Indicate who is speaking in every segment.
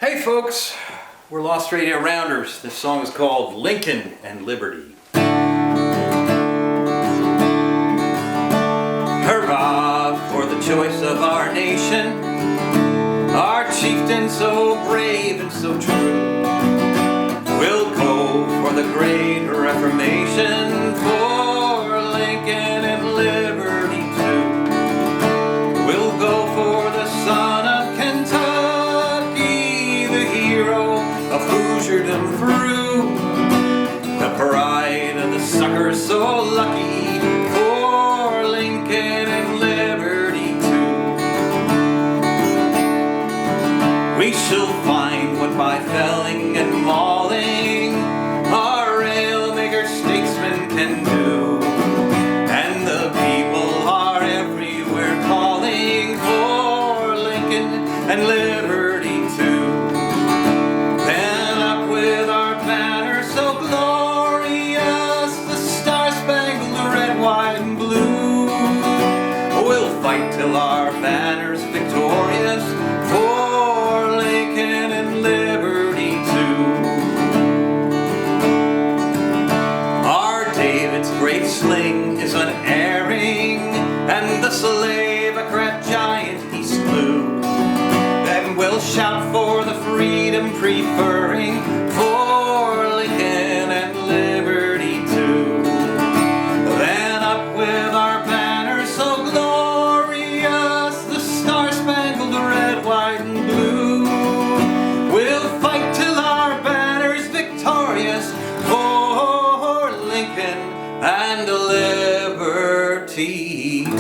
Speaker 1: Hey folks, we're Lost Radio Rounders. This song is called Lincoln and Liberty. Hurrah for the choice of our nation, our chieftain so brave and so true. We'll go for the great Reformation, for Lincoln and liberty too. We'll go for the son of Kentucky, the hero of Hoosierdom through, the pride of the sucker so lucky, for Lincoln and liberty too. We shall find what by felling and mauling our railmaker statesmen can do, and the people are everywhere calling for Lincoln and liberty too. Then up with our banner so glorious, the star-spangled red, white, and blue. We'll fight till our banner's victorious, for Lincoln and liberty too. Our David's great sling is unerring, and the slave-ocrat giant he slew. Then we'll shout for the freedom preferring, for Lincoln and liberty too. Then up with our banner so glorious, the star-spangled red, white, and blue. We'll fight till our banner's victorious, for Lincoln and liberty too.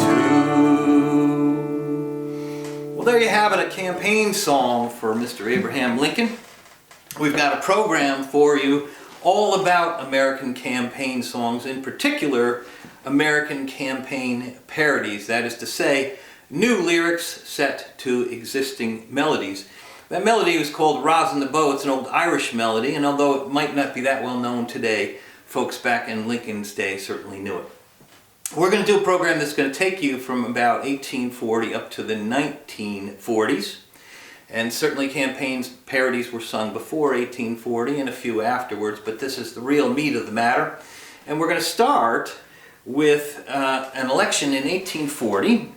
Speaker 1: Well, there you have it, a campaign song for Mr. Abraham Lincoln. We've got a program for you all about American campaign songs, in particular American campaign parodies, that is to say, new lyrics set to existing melodies. That melody was called Rosin the Bow. It's an old Irish melody, and although it might not be that well known today, folks back in Lincoln's day certainly knew it. We're going to do a program that's going to take you from about 1840 up to the 1940s. And certainly campaigns parodies were sung before 1840 and a few afterwards, but this is the real meat of the matter. And we're going to start with an election in 1840.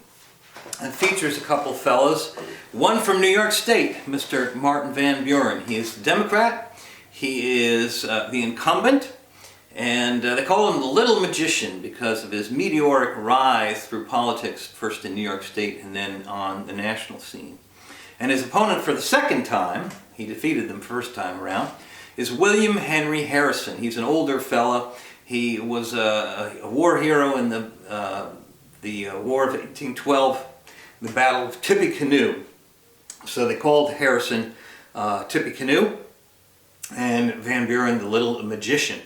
Speaker 1: It features a couple fellows. One from New York State, Mr. Martin Van Buren. He is a Democrat. He is the incumbent. And they call him the Little Magician because of his meteoric rise through politics, first in New York State and then on the national scene. And his opponent for the second time, he defeated them first time around, is William Henry Harrison. He's an older fella. He was a war hero in the War of 1812, the Battle of Tippecanoe. So they called Harrison Tippecanoe, and Van Buren the Little Magician.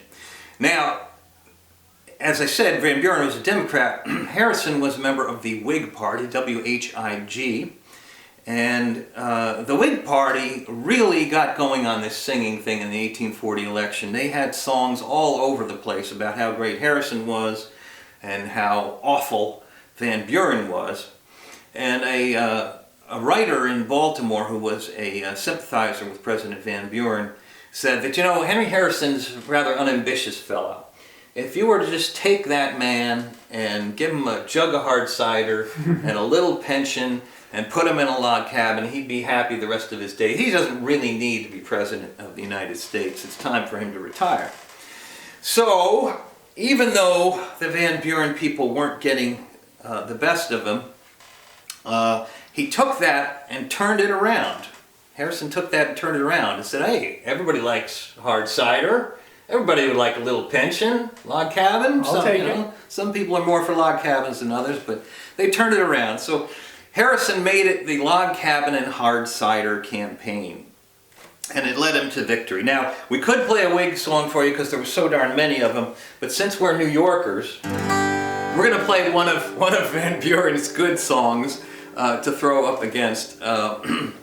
Speaker 1: Now, as I said, Van Buren was a Democrat. Harrison was a member of the Whig Party, W-H-I-G. And the Whig Party really got going on this singing thing in the 1840 election. They had songs all over the place about how great Harrison was and how awful Van Buren was. And a writer in Baltimore who was a sympathizer with President Van Buren said that, you know, Henry Harrison's a rather unambitious fellow. If you were to just take that man and give him a jug of hard cider and a little pension and put him in a log cabin, he'd be happy the rest of his days. He doesn't really need to be president of the United States. It's time for him to retire. So, even though the Van Buren people weren't getting the best of him, he took that and turned it around. Harrison took that and turned it around and said, hey, everybody likes hard cider. Everybody would like a little pension, log cabin. Some people are more for log cabins than others, but they turned it around. So Harrison made it the log cabin and hard cider campaign, and it led him to victory. Now, we could play a Whig song for you because there were so darn many of them, but since we're New Yorkers, we're going to play one of Van Buren's good songs to throw up against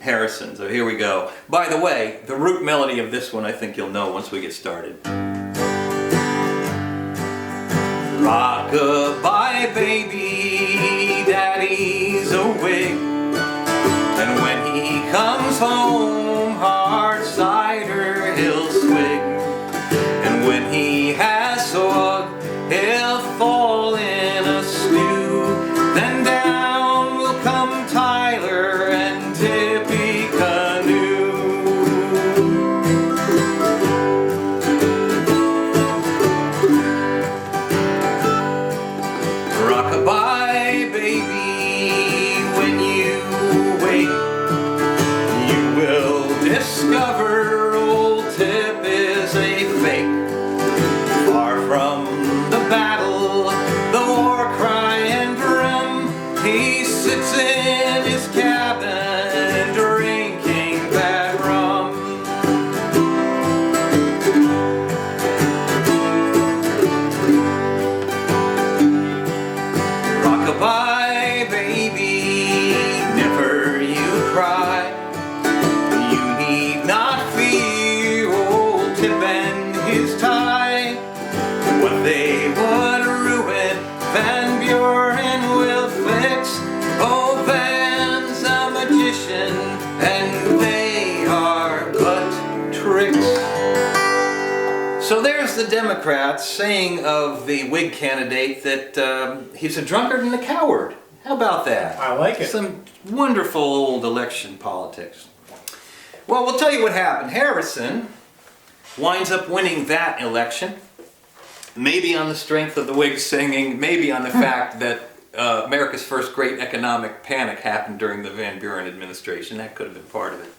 Speaker 1: Harrison. So here we go. By the way, the root melody of this one I think you'll know once we get started. Rock-a-bye baby, daddy's a Whig, and when he comes home discover old Tip is a fake. Far from the battle, the war cry and drum, he sits in his cabin drinking bad rum. Rockabye, baby, never you cry. You need not fear old Tip and his tie. What they would ruin, Van Buren will fix. Oh, Van's a magician, and they are but tricks. So there's the Democrats saying of the Whig candidate that he's a drunkard and a coward. How about that?
Speaker 2: I like it.
Speaker 1: Some wonderful old election politics. Well, we'll tell you what happened. Harrison winds up winning that election, maybe on the strength of the Whigs singing, maybe on the fact that America's first great economic panic happened during the Van Buren administration. That could have been part of it.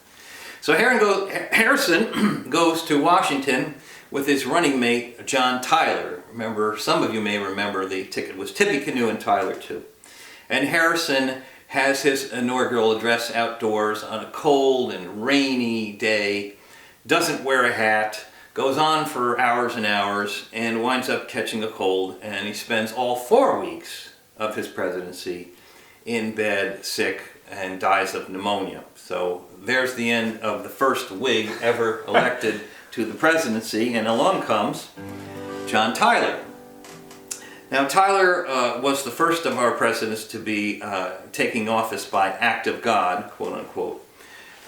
Speaker 1: So Harrison goes to Washington with his running mate, John Tyler. Remember, some of you may remember the ticket was Tippecanoe and Tyler too. And Harrison has his inaugural address outdoors on a cold and rainy day, doesn't wear a hat, goes on for hours and hours, and winds up catching a cold, and he spends all 4 weeks of his presidency in bed, sick, and dies of pneumonia. So there's the end of the first Whig ever elected to the presidency, and along comes John Tyler. Now, Tyler was the first of our presidents to be taking office by act of God, quote unquote.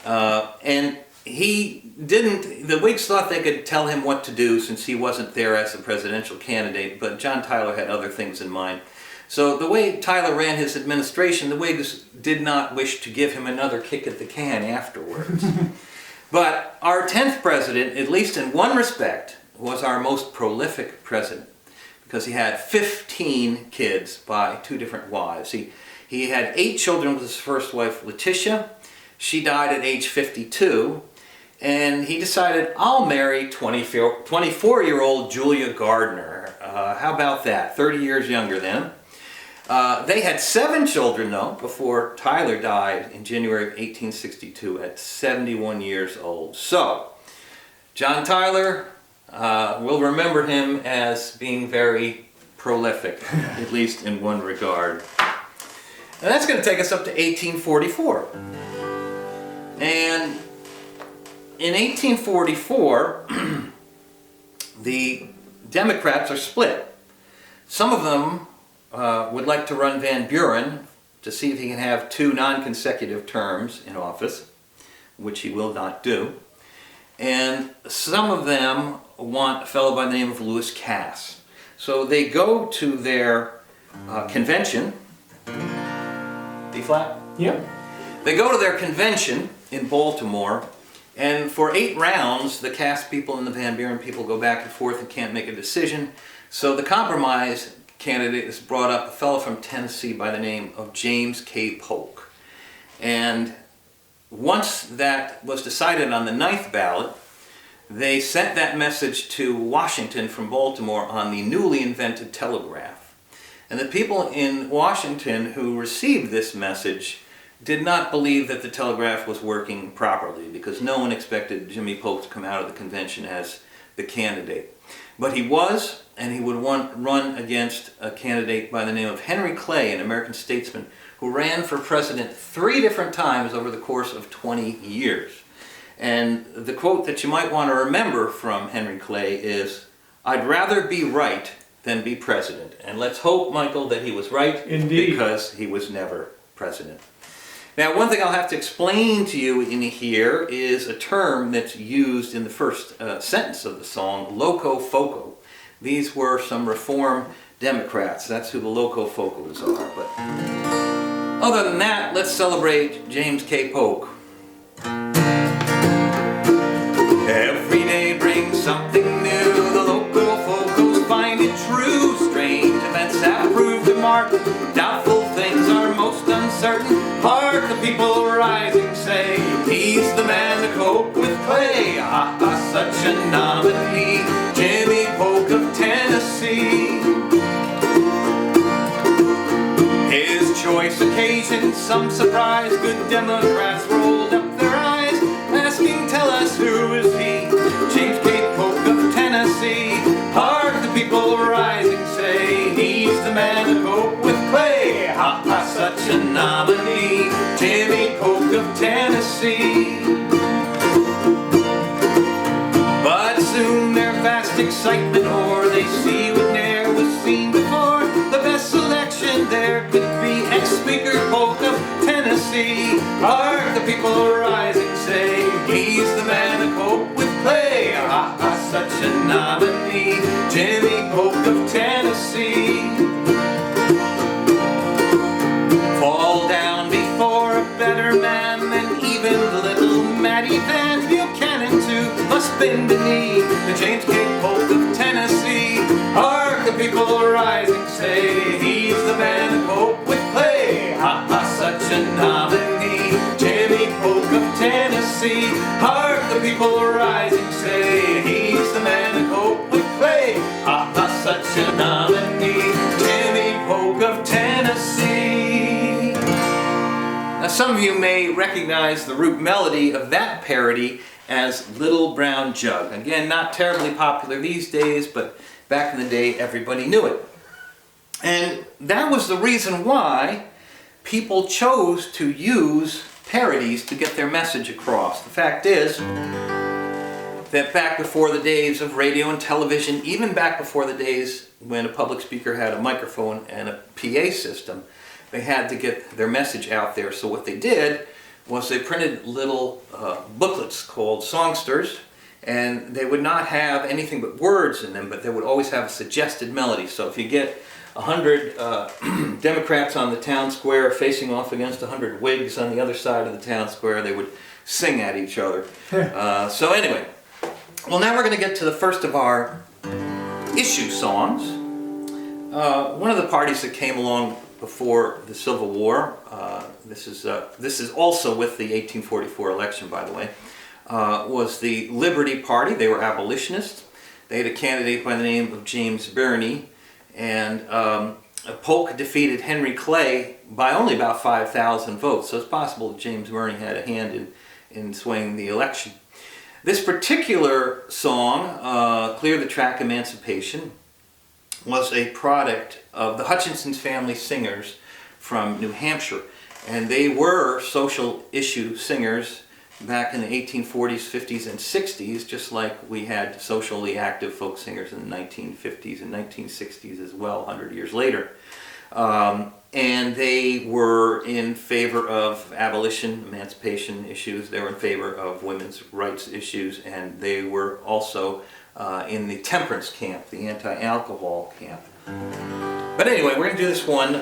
Speaker 1: And he didn't, the Whigs thought they could tell him what to do since he wasn't there as a presidential candidate, but John Tyler had other things in mind. So the way Tyler ran his administration, the Whigs did not wish to give him another kick at the can afterwards. But our 10th president, at least in one respect, was our most prolific president, because he had 15 kids by 2 different wives. He had 8 children with his first wife, Letitia. She died at age 52, and he decided, I'll marry 24-year-old Julia Gardner. How about that? 30 years younger than him. They had 7 children, though, before Tyler died in January of 1862 at 71 years old. So, John Tyler, we'll remember him as being very prolific, at least in one regard. And that's going to take us up to 1844. And in 1844, the Democrats are split. Some of them would like to run Van Buren to see if he can have 2 non-consecutive terms in office, which he will not do. And some of them want a fellow by the name of Lewis Cass. So they go to their convention. D-flat?
Speaker 2: Yep.
Speaker 1: They go to their convention in Baltimore, and for 8 rounds, the Cass people and the Van Buren people go back and forth and can't make a decision. So the compromise candidate is brought up, a fellow from Tennessee by the name of James K. Polk. And once that was decided on the 9th ballot, they sent that message to Washington from Baltimore on the newly invented telegraph. And the people in Washington who received this message did not believe that the telegraph was working properly, because no one expected Jimmy Polk to come out of the convention as the candidate. But he was, and he would run against a candidate by the name of Henry Clay, an American statesman who ran for president 3 different times over the course of 20 years. And the quote that you might want to remember from Henry Clay is, "I'd rather be right than be president." And let's hope, Michael, that he was right.
Speaker 2: Indeed.
Speaker 1: Because he was never president. Now, one thing I'll have to explain to you in here is a term that's used in the first sentence of the song, loco foco. These were some Reform Democrats. That's who the loco focos are. But other than that, let's celebrate James K. Polk. Every day brings something new. The loco focos find it true. Strange events have proved to mark. Doubtful things are most uncertain. Hark the people rising say, he's the man to cope with Ha ha, such a nominee, Jimmy Polk of Tennessee. His choice occasioned some surprise. Good Democrats rolled up their eyes, asking, tell us, who is he? James K. Polk of Tennessee. Hark the people rising say, he's the man to cope with clay. Ha ha, such a nominee, Jimmy Polk of Tennessee. But soon their vast excitement o'er, they see what ne'er was seen before. The best selection there could be ex-Speaker Polk of Tennessee. Hark the people rising say, he's the man to cope with clay. Ha ha, such a nominee, Jimmy Polk of Tennessee. Fall down before a better man than even the little Matty Van Buchanan too must bend the knee to James K. Polk of Tennessee. Hark the people rising say, he's the man to cope with clay. Ha ha, such a nominee, Jimmy Polk of Tennessee. Hark the people rising say, he's the man to cope with clay. Ha ha, such a nominee, Jimmy Polk of Tennessee. Now some of you may recognize the root melody of that parody as Little Brown Jug. Again, not terribly popular these days, but back in the day everybody knew it. And that was the reason why people chose to use parodies to get their message across. The fact is that back before the days of radio and television, even back before the days when a public speaker had a microphone and a PA system, they had to get their message out there. So what they did was they printed little booklets called songsters, and they would not have anything but words in them, but they would always have a suggested melody. So if you get 100 Democrats on the town square facing off against 100 Whigs on the other side of the town square, they would sing at each other. So anyway, well, now we're going to get to the first of our issue songs. One of the parties that came along before the Civil War, this is also with the 1844 election, by the way, was the Liberty Party. They were abolitionists. They had a candidate by the name of James Birney, and Polk defeated Henry Clay by only about 5,000 votes, so it's possible that James Birney had a hand in swaying the election. This particular song, Clear the Track Emancipation, was a product of the Hutchinson's family singers from New Hampshire, and they were social issue singers back in the 1840s, 50s, and 60s, just like we had socially active folk singers in the 1950s and 1960s as well, 100 years later. And they were in favor of abolition, emancipation issues. They were in favor of women's rights issues, and they were also in the temperance camp, the anti-alcohol camp. But anyway, we're going to do this one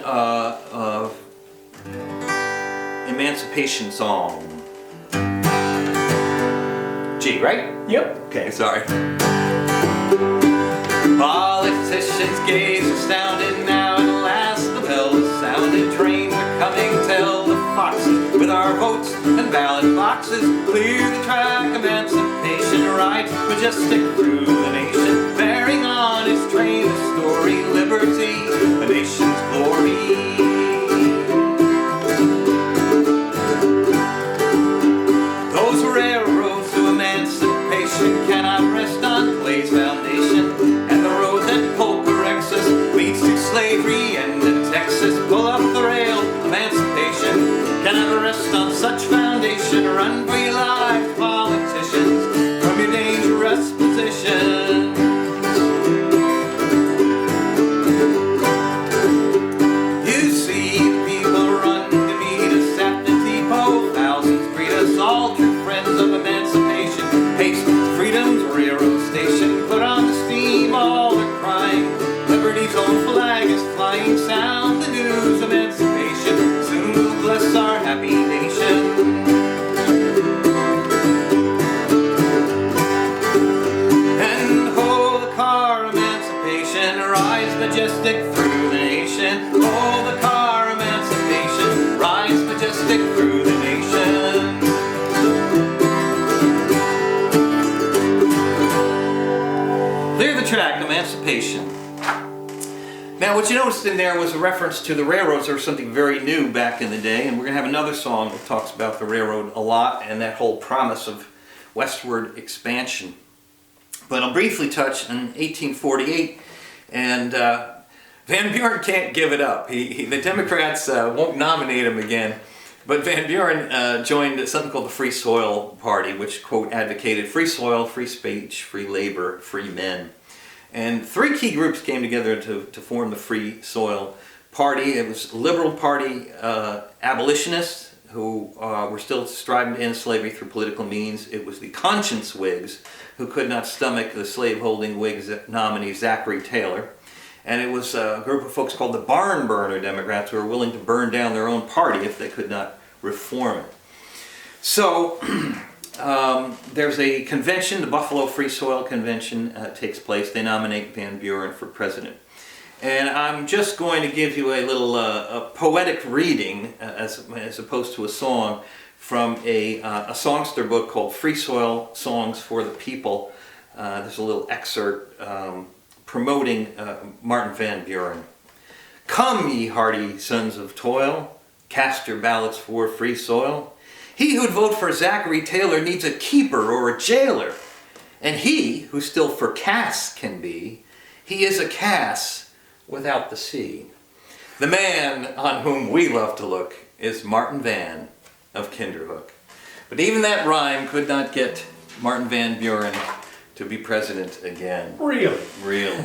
Speaker 1: emancipation song. G, right? Yep. Okay, sorry. Politicians gaze astounded now, and alas, the bell is sounded. Trains are coming, tell the foxes, with our votes and ballot boxes. Clear the track, emancipation rides majestic through the nation, bearing on its train the story, liberty, the nation's glory. Those railroads to emancipation cannot rest on Clay's foundation, and the road that Polk erects us leads to slavery and to Texas. Pull up the rail, emancipation cannot rest on such foundation. Run for your lives, politicians, from your dangerous position. emancipation. Now, what you noticed in there was a reference to the railroads. There was something very new back in the day, and we're going to have another song that talks about the railroad a lot and that whole promise of westward expansion. But I'll briefly touch on 1848, and Van Buren can't give it up. The Democrats won't nominate him again, but Van Buren joined something called the Free Soil Party, which, quote, advocated free soil, free speech, free labor, free men. And three key groups came together to form the Free Soil Party. It was Liberal Party abolitionists who were still striving to end slavery through political means. It was the Conscience Whigs, who could not stomach the slaveholding Whigs nominee Zachary Taylor. And it was a group of folks called the Barn Burner Democrats who were willing to burn down their own party if they could not reform it. So there's a convention, the Buffalo Free Soil Convention takes place. They nominate Van Buren for president. And I'm just going to give you a little a poetic reading, as opposed to a song, from a songster book called Free Soil Songs for the People. There's a little excerpt promoting Martin Van Buren. Come, ye hardy sons of toil, cast your ballots for free soil. He who'd vote for Zachary Taylor needs a keeper or a jailer. And he who still for Cass can be, he is a Cass without the sea. The man on whom we love to look is Martin Van of Kinderhook. But even that rhyme could not get Martin Van Buren to be president again.
Speaker 2: Really?
Speaker 1: Really.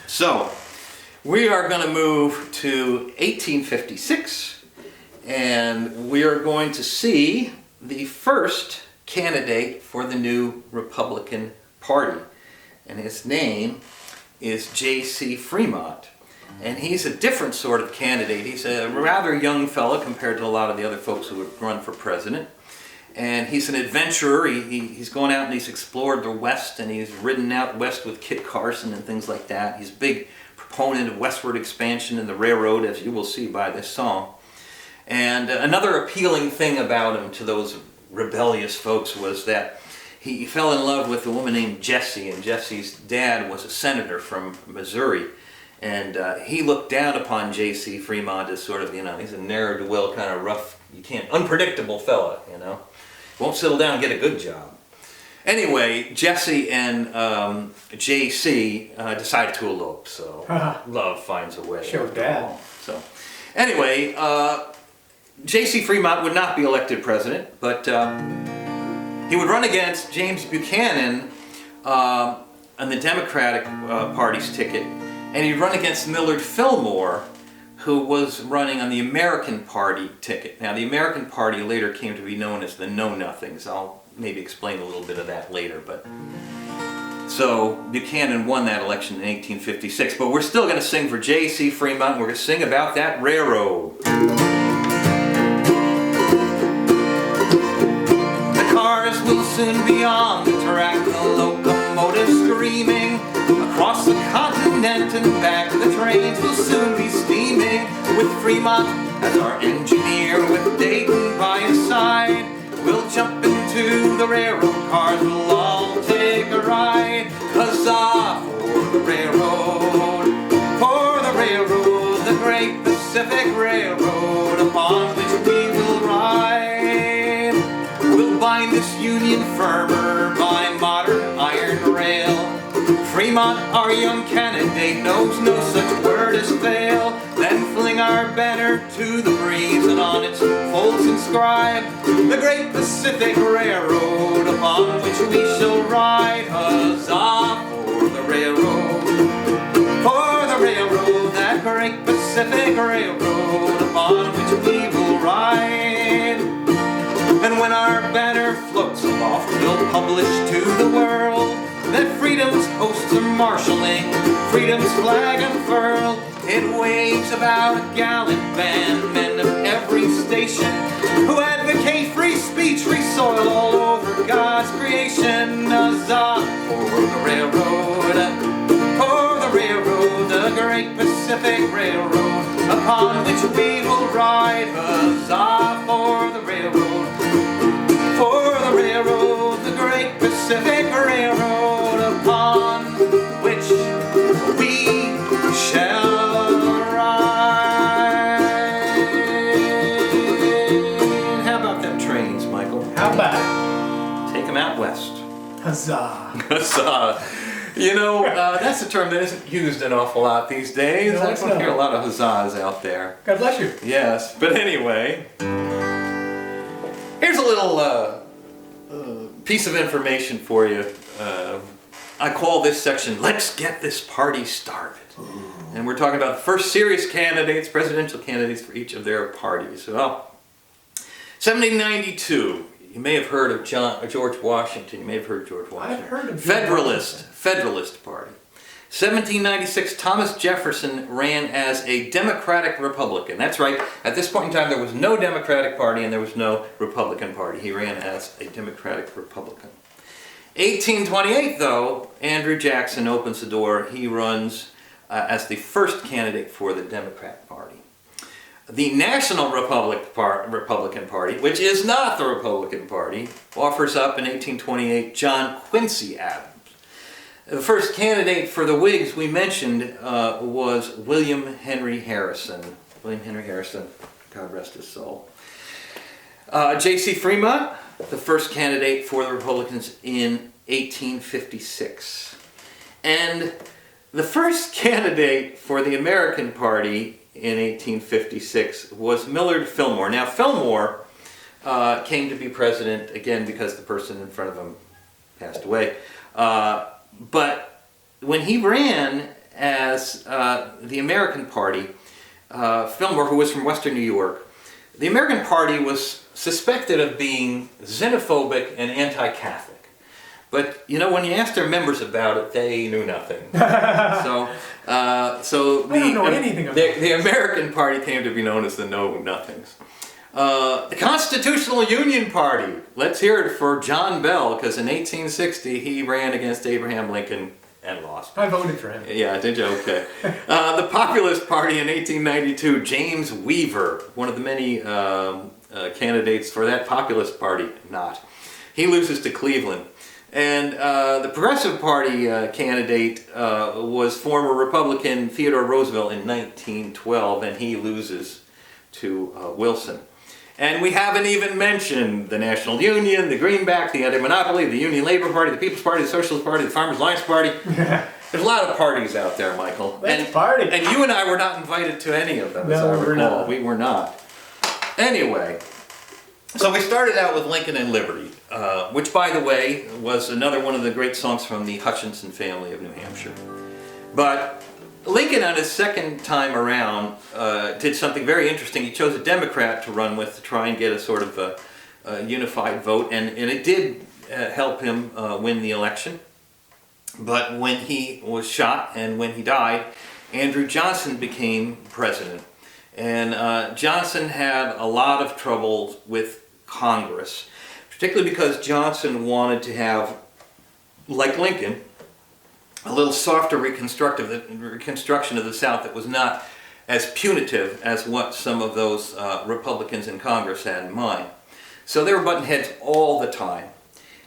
Speaker 1: So, we are going to move to 1856. And we are going to see the first candidate for the new Republican Party. And his name is J.C. Fremont. And he's a different sort of candidate. He's a rather young fella compared to a lot of the other folks who would run for president. And he's an adventurer. He's gone out and he's explored the West, and he's ridden out west with Kit Carson and things like that. He's a big proponent of westward expansion in the railroad, as you will see by this song. And another appealing thing about him to those rebellious folks was that he fell in love with a woman named Jessie, and Jessie's dad was a senator from Missouri. And he looked down upon J.C. Fremont as sort of, he's a ne'er-do-well kind of rough, unpredictable fella, Won't settle down and get a good job. Anyway, Jessie and J.C. decided to elope, so love finds a way.
Speaker 2: Show dad.
Speaker 1: So, anyway, J.C. Fremont would not be elected president, but he would run against James Buchanan on the Democratic Party's ticket, and he'd run against Millard Fillmore, who was running on the American Party ticket. Now, the American Party later came to be known as the Know-Nothings. I'll maybe explain a little bit of that later, but so Buchanan won that election in 1856, but we're still going to sing for J.C. Fremont, and we're going to sing about that railroad. Cars will soon be on the track, the locomotive screaming across the continent and back. The trains will soon be steaming with Fremont as our engineer, with Dayton by his side. We'll jump into the railroad cars, we'll all take a ride. Huzzah for the railroad, the great Pacific Railroad upon which we will ride. We'll bind this union firmer by modern iron rail. Fremont, our young candidate, knows no such word as fail. Then fling our banner to the breeze, and on its folds inscribe the great Pacific Railroad upon which we shall ride. Huzzah for the railroad, that great Pacific Railroad upon which we will ride. And when our banner floats aloft, we'll publish to the world that freedom's hosts are marshalling, freedom's flag unfurled. It waves about a gallant band, men of every station, who advocate free speech, free soil all over God's creation. Huzzah for the railroad, the great Pacific Railroad upon which we will ride. Huzzah for the railroad, the great Pacific Railroad upon which Take them out west.
Speaker 2: Huzzah.
Speaker 1: Huzzah. You know, that's a term that isn't used an awful lot these days.
Speaker 2: No,
Speaker 1: I
Speaker 2: it's
Speaker 1: don't
Speaker 2: not.
Speaker 1: hear a lot of huzzahs out there.
Speaker 2: God bless you.
Speaker 1: Yes, but anyway, here's a little piece of information for you. I call this section, Let's Get This Party Started. And we're talking about the first serious candidates, presidential candidates for each of their parties. Well, 1792, you may have heard of George Washington. You may have heard of George Washington.
Speaker 2: I've heard of George
Speaker 1: Federalist Party. 1796, Thomas Jefferson ran as a Democratic Republican. That's right. At this point in time, there was no Democratic Party and there was no Republican Party. He ran as a Democratic Republican. 1828, though, Andrew Jackson opens the door. He runs as the first candidate for the Democrat Party. The National Republican Party, which is not the Republican Party, offers up in 1828 John Quincy Adams. The first candidate for the Whigs we mentioned was William Henry Harrison. William Henry Harrison, God rest his soul. J.C. Fremont, the first candidate for the Republicans in 1856. And the first candidate for the American Party in 1856 was Millard Fillmore. Now, Fillmore came to be president, again, because the person in front of him passed away. But when he ran as the American Party, Fillmore, who was from Western New York, the American Party was suspected of being xenophobic and anti-Catholic. But, you know, when you asked their members about it, they knew nothing. So
Speaker 2: I don't know anything about
Speaker 1: the American Party came to be known as the Know-Nothings. The Constitutional Union Party. Let's hear it for John Bell, because in 1860 he ran against Abraham Lincoln and lost.
Speaker 2: I voted for him.
Speaker 1: Yeah, did you? Okay. The Populist Party in 1892, James Weaver, one of the many candidates for that Populist Party, not. He loses to Cleveland. And the Progressive Party candidate was former Republican Theodore Roosevelt in 1912, and he loses to Wilson. And we haven't even mentioned the National Union, the Greenback, the Anti-Monopoly, the Union Labor Party, the People's Party, the Socialist Party, the Farmers Alliance Party. There's a lot of parties out there, Michael.
Speaker 2: Let's party.
Speaker 1: And you and I were not invited to any of them, as
Speaker 2: No,
Speaker 1: I recall.
Speaker 2: we're not.
Speaker 1: We were not. Anyway, so we started out with Lincoln and Liberty, which, by the way, was another one of the great songs from the Hutchinson family of New Hampshire. But Lincoln, on his second time around, did something very interesting. He chose a Democrat to run with to try and get a sort of a unified vote, and it did help him win the election. But when he was shot and when he died, Andrew Johnson became president. And Johnson had a lot of trouble with Congress, particularly because Johnson wanted to have, like Lincoln, a little softer reconstruction of the South that was not as punitive as what some of those Republicans in Congress had in mind. So they were butting heads all the time.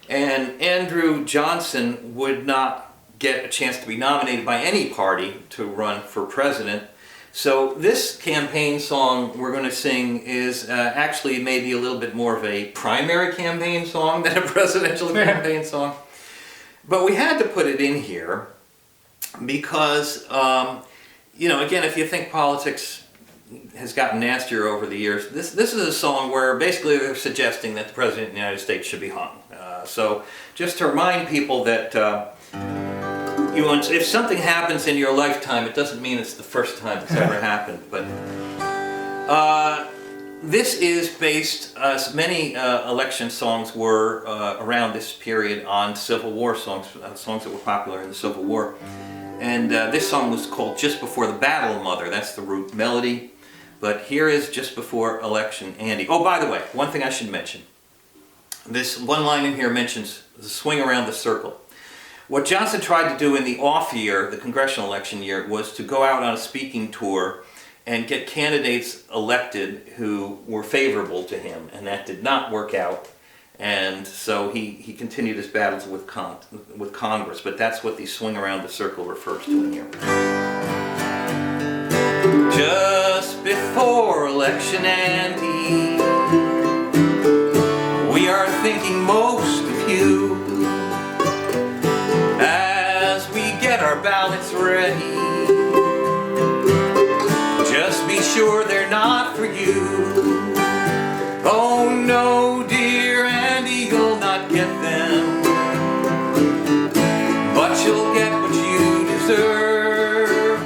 Speaker 1: And Andrew Johnson would not get a chance to be nominated by any party to run for president. So this campaign song we're going to sing is actually maybe a little bit more of a primary campaign song than a presidential campaign song. But we had to put it in here because, you know, again, if you think politics has gotten nastier over the years, this is a song where basically they're suggesting that the President of the United States should be hung. So just to remind people that if something happens in your lifetime, it doesn't mean it's the first time it's ever happened. But this is based, as many election songs were around this period, on Civil War songs, songs that were popular in the Civil War. And this song was called Just Before the Battle, Mother. That's the root melody. But here is Just Before Election, Andy. Oh, by the way, one thing I should mention. This one line in here mentions the swing around the circle. What Johnson tried to do in the off year, the congressional election year, was to go out on a speaking tour and get candidates elected who were favorable to him, and that did not work out. And so he continued his battles with Congress, but that's what the swing around the circle refers to in here. Just before election, Andy, we we are thinking most of you as we get our ballots ready. Just be sure they're not for you. Oh no, dear Andy, you'll not get them, but you'll get what you deserve.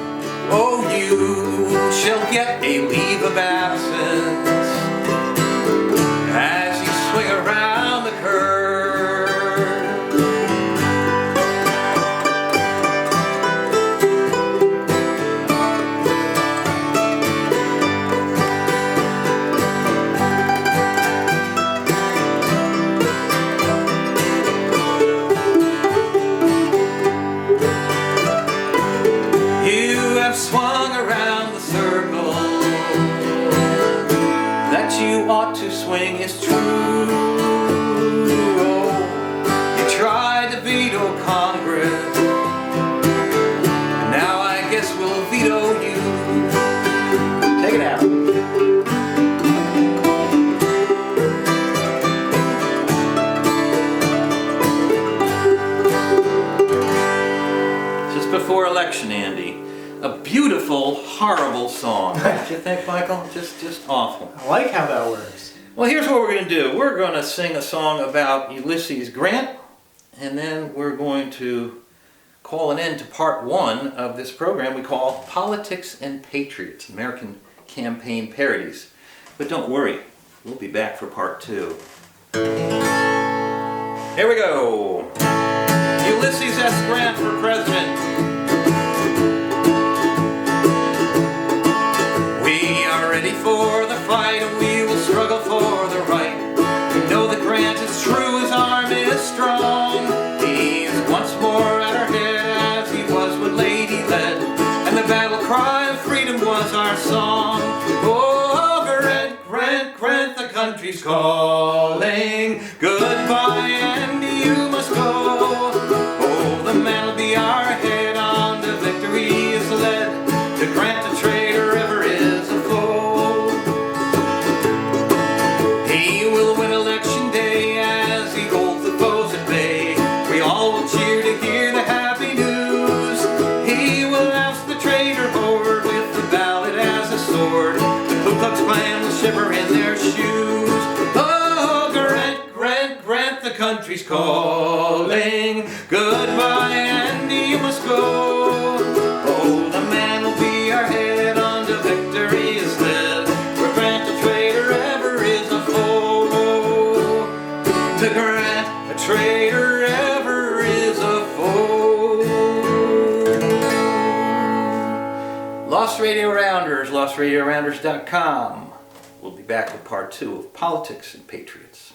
Speaker 1: Oh, you shall get a leave of absence as you swing around the curve. Swung around the circle that you ought to swing is true. Oh, you tried to veto Congress, and now I guess we'll veto you. Take it out. Just before election, Andy. A beautiful, horrible song. Don't you think, Michael? Just awful.
Speaker 2: I like how that works.
Speaker 1: Well, here's what we're going to do. We're going to sing a song about Ulysses Grant, and then we're going to call an end to part one of this program we call Politics and Patriots, American Campaign Parodies. But don't worry, we'll be back for part two. Here we go. Ulysses S. Grant for president. Ready for the fight, and we will struggle for the right. We know that Grant is true, his arm is strong. He is once more at our head as he was when Lady led, and the battle cry of freedom was our song. Oh, Grant, Grant, Grant, the country's calling. Goodbye, and you must go. Oh, the man will be our head on to victory is led. To Grant, a traitor ever is a foe. Cheer to hear the happy news. He will oust the traitor horde with the ballot as a sword. The Ku Klux Klan will shiver in their shoes. Oh, Grant, Grant, Grant, the country's calling. Goodbye, and you must go. Oh, the man will be our head on to victory is led. Where Grant, a traitor, ever is a foe. To Grant, a traitor, ever is a foe. Lost Radio Rounders, lostradiorounders.com. We'll be back with part two of Politics and Patriots.